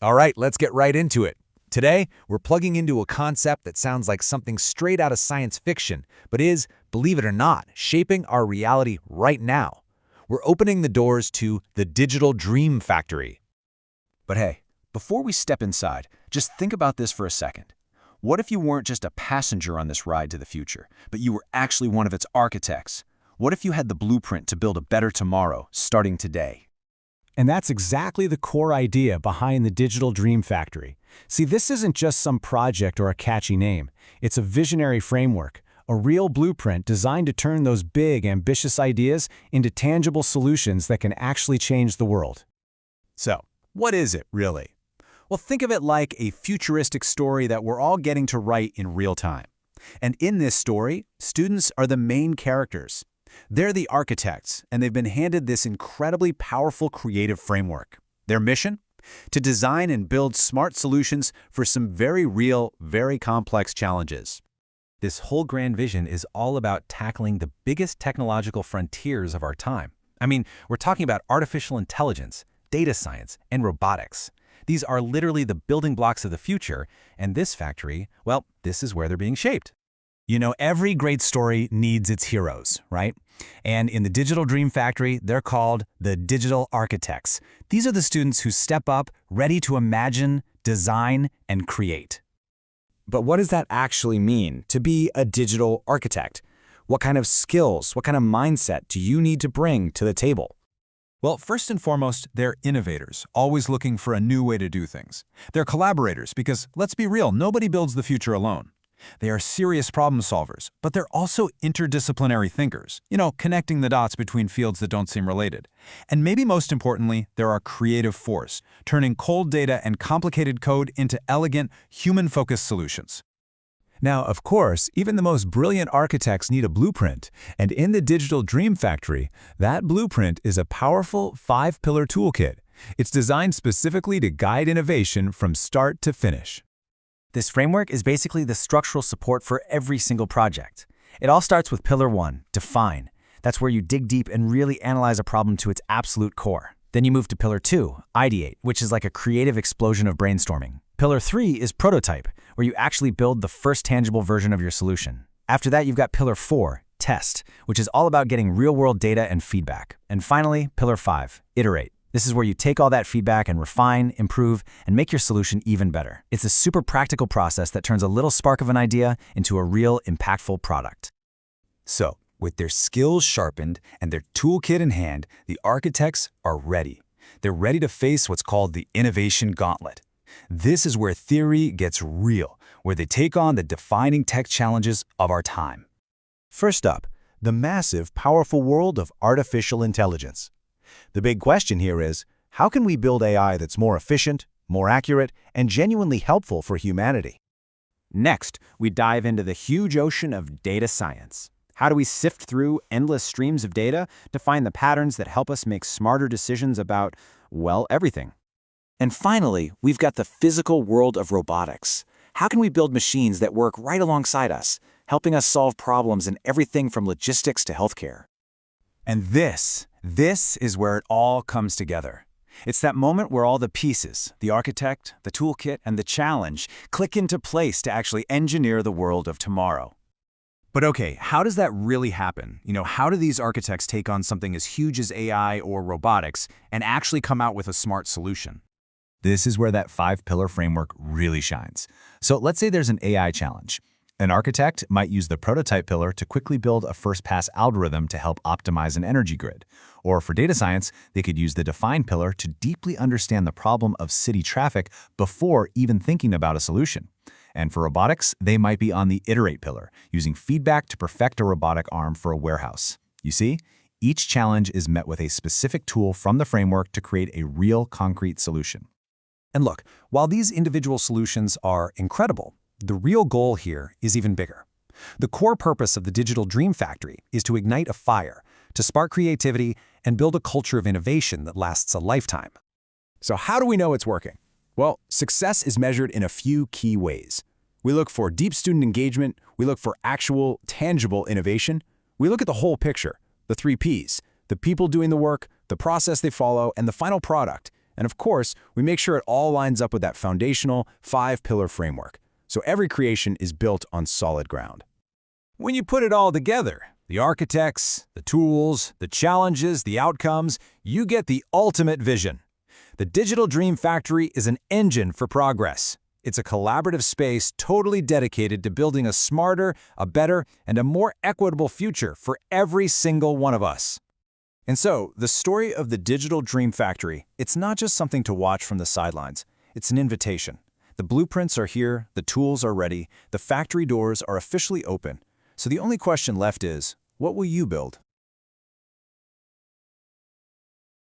All right, let's get right into it. Today, we're plugging into a concept that sounds like something straight out of science fiction, but is, believe it or not, shaping our reality right now. We're opening the doors to the digital dream factory. But hey, before we step inside, just think about this for a second. What if you weren't just a passenger on this ride to the future, but you were actually one of its architects? What if you had the blueprint to build a better tomorrow, starting today? And that's exactly the core idea behind the Digital Dream Factory. See, this isn't just some project or a catchy name. It's a visionary framework, a real blueprint designed to turn those big, ambitious ideas into tangible solutions that can actually change the world. So, what is it, really? Well, think of it like a futuristic story that we're all getting to write in real time. And in this story, students are the main characters. They're the architects, and they've been handed this incredibly powerful creative framework. Their mission? To design and build smart solutions for some very real, very complex challenges. This whole grand vision is all about tackling the biggest technological frontiers of our time. I mean, we're talking about artificial intelligence, data science, and robotics. These are literally the building blocks of the future, and this factory, well, this is where they're being shaped. You know, every great story needs its heroes, right? And in the Digital Dream Factory, they're called the digital architects. These are the students who step up, ready to imagine, design, and create. But what does that actually mean, to be a digital architect? What kind of skills, what kind of mindset do you need to bring to the table? Well, first and foremost, they're innovators, always looking for a new way to do things. They're collaborators because, let's be real, nobody builds the future alone. They are serious problem solvers, but they're also interdisciplinary thinkers, connecting the dots between fields that don't seem related. And maybe most importantly, they're our creative force, turning cold data and complicated code into elegant, human-focused solutions. Now, of course, even the most brilliant architects need a blueprint, and in the Digital Dream Factory, that blueprint is a powerful 5-pillar toolkit. It's designed specifically to guide innovation from start to finish. This framework is basically the structural support for every single project. It all starts with Pillar 1, Define. That's where you dig deep and really analyze a problem to its absolute core. Then you move to Pillar 2, Ideate, which is like a creative explosion of brainstorming. Pillar 3 is Prototype, where you actually build the first tangible version of your solution. After that, you've got Pillar 4, Test, which is all about getting real-world data and feedback. And finally, Pillar 5, Iterate. This is where you take all that feedback and refine, improve, and make your solution even better. It's a super practical process that turns a little spark of an idea into a real, impactful product. So, with their skills sharpened and their toolkit in hand, the architects are ready. They're ready to face what's called the innovation gauntlet. This is where theory gets real, where they take on the defining tech challenges of our time. First up, the massive, powerful world of artificial intelligence. The big question here is, how can we build AI that's more efficient, more accurate, and genuinely helpful for humanity? Next, we dive into the huge ocean of data science. How do we sift through endless streams of data to find the patterns that help us make smarter decisions about, well, everything? And finally, we've got the physical world of robotics. How can we build machines that work right alongside us, helping us solve problems in everything from logistics to healthcare? And this is where it all comes together. It's that moment where all the pieces, the architect, the toolkit, and the challenge, click into place to actually engineer the world of tomorrow. But okay, how does that really happen? How do these architects take on something as huge as AI or robotics and actually come out with a smart solution? This is where that 5-pillar framework really shines. So let's say there's an AI challenge. An architect might use the prototype pillar to quickly build a first-pass algorithm to help optimize an energy grid. Or for data science, they could use the define pillar to deeply understand the problem of city traffic before even thinking about a solution. And for robotics, they might be on the iterate pillar, using feedback to perfect a robotic arm for a warehouse. You see, each challenge is met with a specific tool from the framework to create a real concrete solution. And look, while these individual solutions are incredible, the real goal here is even bigger. The core purpose of the Digital Dream Factory is to ignite a fire, to spark creativity, and build a culture of innovation that lasts a lifetime. So how do we know it's working? Well, success is measured in a few key ways. We look for deep student engagement, we look for actual, tangible innovation, we look at the whole picture, the 3 Ps, the people doing the work, the process they follow, and the final product, And of course, we make sure it all lines up with that foundational 5-pillar framework, so every creation is built on solid ground. When you put it all together, the architects, the tools, the challenges, the outcomes, you get the ultimate vision. The Digital Dream Factory is an engine for progress. It's a collaborative space totally dedicated to building a smarter, a better, and a more equitable future for every single one of us. And so, the story of the Digital Dream Factory, it's not just something to watch from the sidelines. It's an invitation. The blueprints are here, the tools are ready, the factory doors are officially open. So the only question left is, what will you build?